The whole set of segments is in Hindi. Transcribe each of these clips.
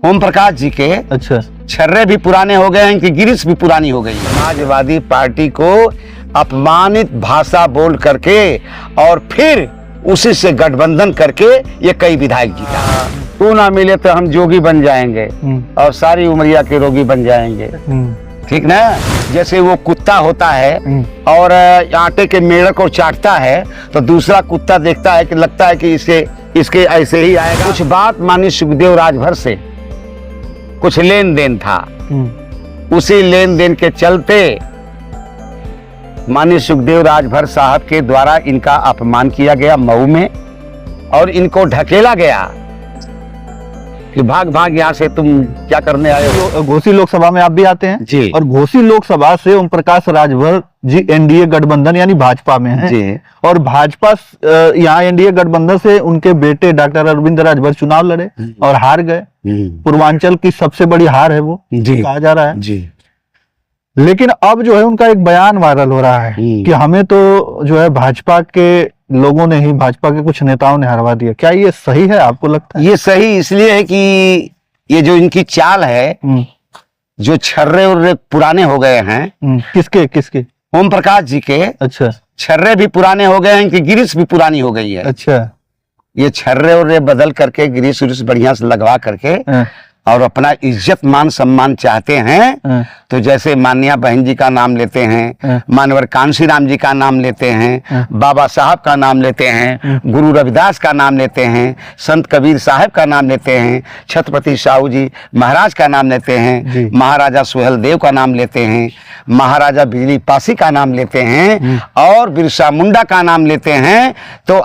ओम प्रकाश जी के अच्छा छर्रे भी पुराने हो गए हैं, इनकी गिरिश भी पुरानी हो गई है। समाजवादी पार्टी को अपमानित भाषा बोल करके और फिर उसी से गठबंधन करके ये कई विधायक जीता। तू ना मिले तो हम जोगी बन जाएंगे और सारी उमरिया के रोगी बन जाएंगे, ठीक ना। जैसे वो कुत्ता होता है और आटे के मेढ़क को चाटता है तो दूसरा कुत्ता देखता है कि लगता है कि इसके ऐसे ही आएगा। कुछ बात माननीय सुखदेव राजभर से कुछ लेन देन था, उसी लेन देन के चलते माननीय सुखदेव राजभर साहब के द्वारा इनका अपमान किया गया मऊ में और इनको ढकेला गया कि भाग भाग यहाँ से, तुम क्या करने आए हो। घोसी लोकसभा में आप भी आते हैं जी। और घोसी लोकसभा से ओम प्रकाश राजभर जी एनडीए गठबंधन यानी भाजपा में हैं जी। और भाजपा यहाँ एनडीए गठबंधन से उनके बेटे डॉक्टर अरविंद राजभर चुनाव लड़े और हार गए। पूर्वांचल की सबसे बड़ी हार है वो, जी कहा जा रहा है जी। लेकिन अब जो है उनका एक बयान वायरल हो रहा है कि हमें तो जो है भाजपा के लोगों ने ही, भाजपा के कुछ नेताओं ने हरवा दिया। क्या ये सही है, आपको लगता है? ये सही इसलिए है कि ये जो इनकी चाल है, जो छर्रे उर्रे पुराने हो गए हैं। किसके? ओम प्रकाश जी के। अच्छा। छर्रे भी पुराने हो गए हैं, इनकी गिरिश भी पुरानी हो गई है। अच्छा। ये छर्रे उर्रे बदल करके गिरिश उरिश बढ़िया से लगवा करके और अपना इज्जत मान सम्मान चाहते हैं तो जैसे मान्या बहन जी का नाम लेते हैं, मानवर कांशी राम जी का नाम लेते हैं, बाबा साहब का नाम लेते हैं, गुरु रविदास का नाम लेते हैं, संत कबीर साहब का नाम लेते हैं, छत्रपति साहू जी महाराज का नाम लेते हैं, महाराजा सुहेल देव का नाम लेते हैं, महाराजा बिजली पासी का नाम लेते हैं और बिरसा मुंडा का नाम लेते हैं। तो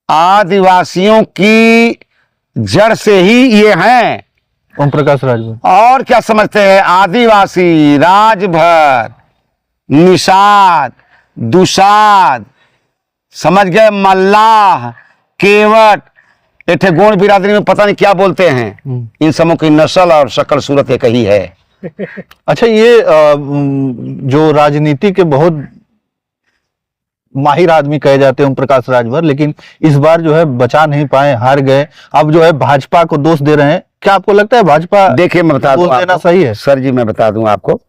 आदिवासियों की जड़ से ही ये हैं ओम प्रकाश राजभर। और क्या समझते हैं? आदिवासी, राजभर, निषाद, दुसाद, समझ गए, मल्लाह, केवट, एठे गोंड बिरादरी में पता नहीं क्या बोलते हैं। इन समूह की नस्ल और शक्ल सूरत एक ही है। अच्छा, ये जो राजनीति के बहुत माहिर आदमी कहे जाते हैं ओम प्रकाश राजभर, लेकिन इस बार जो है बचा नहीं पाए, हार गए। अब जो है भाजपा को दोष दे रहे हैं। क्या आपको लगता है भाजपा, देखिए मैं बता दूं देना सही है? सर जी मैं बता दूं आपको,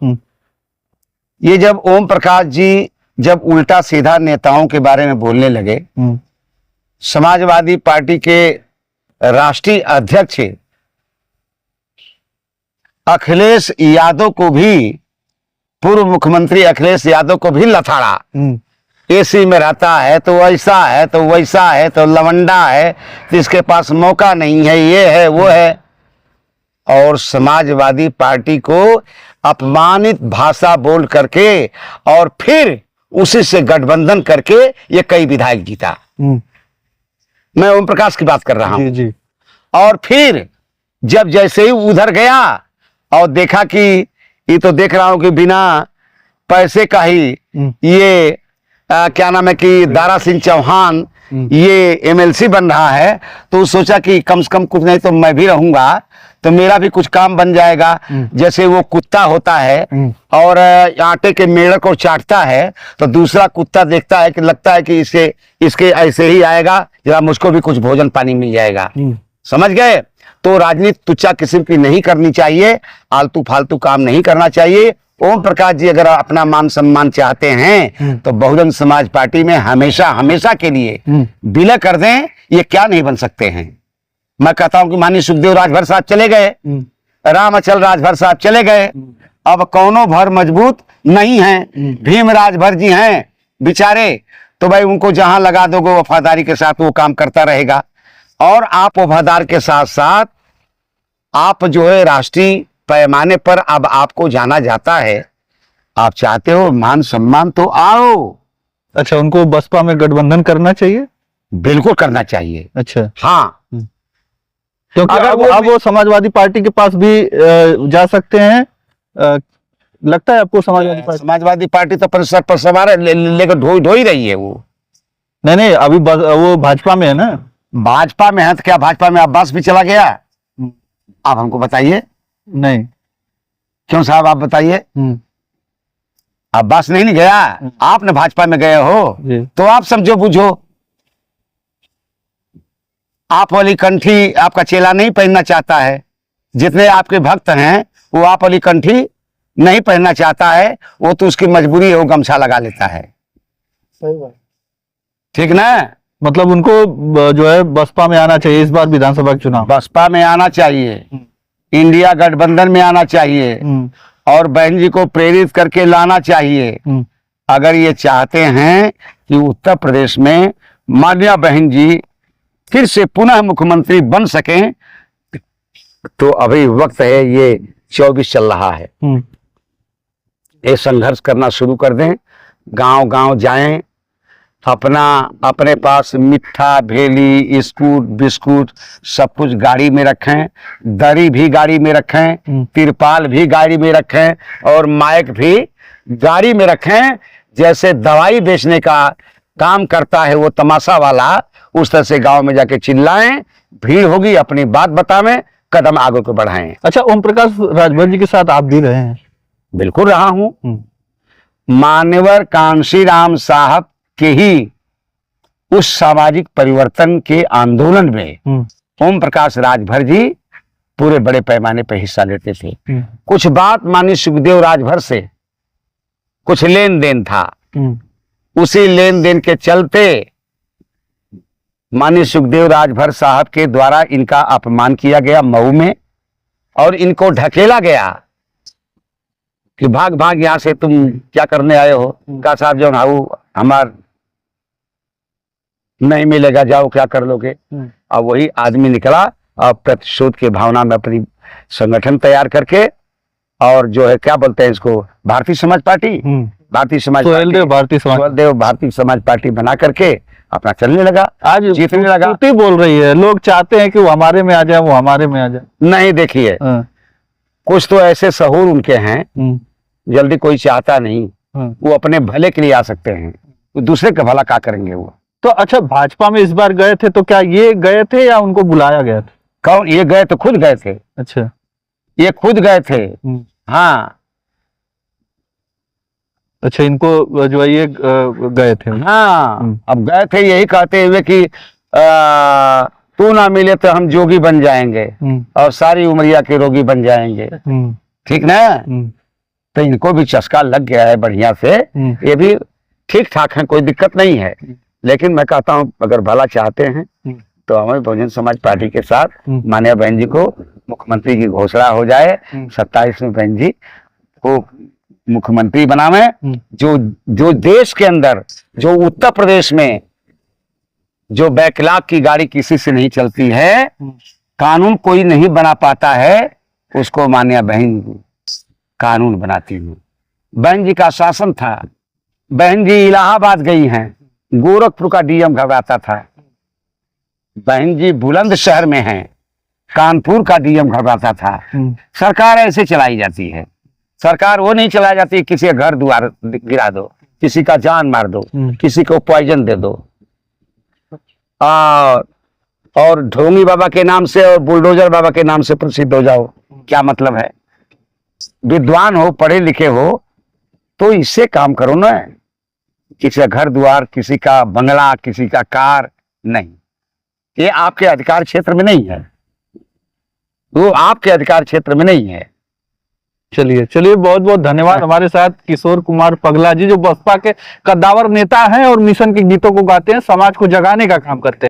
ये जब ओम प्रकाश जी जब उल्टा सीधा नेताओं के बारे में बोलने लगे, समाजवादी पार्टी के राष्ट्रीय अध्यक्ष अखिलेश यादव को भी, पूर्व मुख्यमंत्री अखिलेश यादव को भी लथाड़ा। एसी में रहता है तो ऐसा है तो वैसा है तो लवंडा है तो इसके पास मौका नहीं है, ये है वो है। और समाजवादी पार्टी को अपमानित भाषा बोल करके और फिर उसी से गठबंधन करके ये कई विधायक जीता। मैं ओम प्रकाश की बात कर रहा हूं। जी। और फिर जब जैसे ही उधर गया और देखा कि ये तो देख रहा हूं कि बिना पैसे का ही ये क्या नाम है कि दारा सिंह चौहान ये एमएलसी बन रहा है, तो सोचा कि कम से कम कुछ नहीं तो मैं भी रहूंगा तो मेरा भी कुछ काम बन जाएगा। जैसे वो कुत्ता होता है और आटे के मेढ़क को चाटता है तो दूसरा कुत्ता देखता है कि लगता है कि इसके ऐसे ही आएगा, जरा मुझको भी कुछ भोजन पानी मिल जाएगा। समझ गए? तो राजनीति तुच्चा किस्म की नहीं करनी चाहिए, आलतू फालतू काम नहीं करना चाहिए। ओम प्रकाश जी अगर अपना मान सम्मान चाहते हैं तो बहुजन समाज पार्टी में हमेशा हमेशा के लिए विलय कर दें, ये क्या नहीं बन सकते हैं। मैं कहता हूं कि माननीय सुखदेव राजभर साहब चले गए, रामअचल राजभर साहब चले गए, अब कौनो भर मजबूत नहीं है, भीम राजभर जी हैं बेचारे, तो भाई उनको जहां लगा दोगे वफादारी के साथ वो काम करता रहेगा। और आप वफादार के साथ साथ आप जो है राष्ट्रीय पैमाने पर अब आपको जाना जाता है, आप चाहते हो मान सम्मान तो आओ। अच्छा, उनको बसपा में गठबंधन करना चाहिए? बिल्कुल करना चाहिए। अच्छा, हाँ, क्योंकि अब वो समाजवादी पार्टी के पास भी जा सकते हैं। लगता है आपको समाजवादी पार्टी तो सर पर सवार लेकर ढो ही रही है वो। नहीं, अभी वो भाजपा में है ना। भाजपा में है तो क्या भाजपा में अब्बास भी चला गया? आप हमको बताइए। नहीं, क्यों साहब आप बताइए। अब्बास नहीं गया, आपने भाजपा में गए हो तो आप समझो बुझो। आप वाली कंठी आपका चेला नहीं पहनना चाहता है, जितने आपके भक्त हैं वो आप वाली कंठी नहीं पहनना चाहता है, वो तो उसकी मजबूरी है, वो गमछा लगा लेता है। सही बात। ठीक ना? मतलब उनको जो है बसपा में आना चाहिए इस बार विधानसभा के चुनाव। बसपा में आना चाहिए, इंडिया गठबंधन में आना चाहिए और बहन जी को प्रेरित करके लाना चाहिए। अगर ये चाहते हैं कि उत्तर प्रदेश में माल्या बहन जी फिर से पुनः मुख्यमंत्री बन सकें, तो अभी वक्त है, ये 24 चल रहा है, ये संघर्ष करना शुरू कर दें। गांव गांव जाएं, अपने पास मिठा, भेली, स्कूट, बिस्कुट सब कुछ गाड़ी में रखें, दरी भी गाड़ी में रखें, तिरपाल भी गाड़ी में रखें और माइक भी गाड़ी में रखें। जैसे दवाई बेचने का काम करता है वो तमाशा वाला, उस तरह से गांव में जाके चिल्लाएं, भीड़ होगी, अपनी बात बतावें, कदम आगे को बढ़ाएं। अच्छा, ओम प्रकाश राजभर जी के साथ आप भी रहे हैं? बिल्कुल रहा हूं। मान्यवर कांशीराम साहब के ही उस सामाजिक परिवर्तन के आंदोलन में ओम प्रकाश राजभर जी पूरे बड़े पैमाने पर हिस्सा लेते थे। कुछ बात माननीय सुखदेव राजभर से कुछ लेन देन था, उसी लेन देन के चलते माननीय सुखदेव राजभर साहब के द्वारा इनका अपमान किया गया मऊ में, और इनको ढकेला गया कि भाग भाग यहां से, तुम क्या करने आए हो? का साहब जो हमार नहीं मिलेगा, जाओ क्या कर लोगे। और वही आदमी निकला और प्रतिशोध के भावना में अपनी संगठन तैयार करके, और जो है क्या बोलते हैं इसको, भारतीय समाज पार्टी, भारतीय समाज भारतीय समाज पार्टी बना करके अपना चलने लगा, आज जीतने लगा। बोल रही है, लोग चाहते हैं कि वो हमारे में आ जाए, वो हमारे में आ जाए। नहीं, देखिए कुछ तो ऐसे सहूर उनके हैं, जल्दी कोई चाहता नहीं, वो अपने भले के लिए आ सकते हैं, वो दूसरे का भला क्या करेंगे वो। तो अच्छा, भाजपा में इस बार गए थे तो क्या ये गए थे या उनको बुलाया गया था? कौन? ये गए तो खुद गए थे। अच्छा, ये खुद गए थे। हाँ। अच्छा, इनको जो है ये गए थे। हाँ, अब गए थे यही कहते हुए कि तू ना मिले तो हम जोगी बन जाएंगे और सारी उमरिया के रोगी बन जाएंगे। ठीक ना? तो इनको भी चस्का लग गया है बढ़िया से, ये भी ठीक ठाक है, कोई दिक्कत नहीं है। लेकिन मैं कहता हूँ अगर भला चाहते हैं तो हमें बहुजन समाज पार्टी के साथ माननीय बहन जी को मुख्यमंत्री की घोषणा हो जाए, 27 में बहन जी को मुख्यमंत्री बनावे। जो देश के अंदर, जो उत्तर प्रदेश में जो बैकलॉग की गाड़ी किसी से नहीं चलती है, कानून कोई नहीं बना पाता है, उसको माननीय बहन कानून बनाती हूँ। बहन जी का शासन था, बहन जी इलाहाबाद गई हैं, गोरखपुर का डीएम घबराता था। बहन जी बुलंदशहर में हैं, कानपुर का डीएम घबराता था। सरकार ऐसे चलाई जाती है। सरकार वो नहीं चलाई जाती किसी का घर द्वार गिरा दो, किसी का जान मार दो, किसी को पॉइजन दे दो, और ढोंगी बाबा के नाम से और बुलडोजर बाबा के नाम से प्रसिद्ध हो जाओ। क्या मतलब है? विद्वान हो, पढ़े लिखे हो तो इससे काम करो ना। किसी का घर द्वार, किसी का बंगला, किसी का कार नहीं, ये आपके अधिकार क्षेत्र में नहीं है, वो आपके अधिकार क्षेत्र में नहीं है। चलिए, बहुत बहुत धन्यवाद। हमारे साथ किशोर कुमार पगला जी, जो बसपा के कद्दावर नेता हैं और मिशन के गीतों को गाते हैं, समाज को जगाने का काम करते हैं।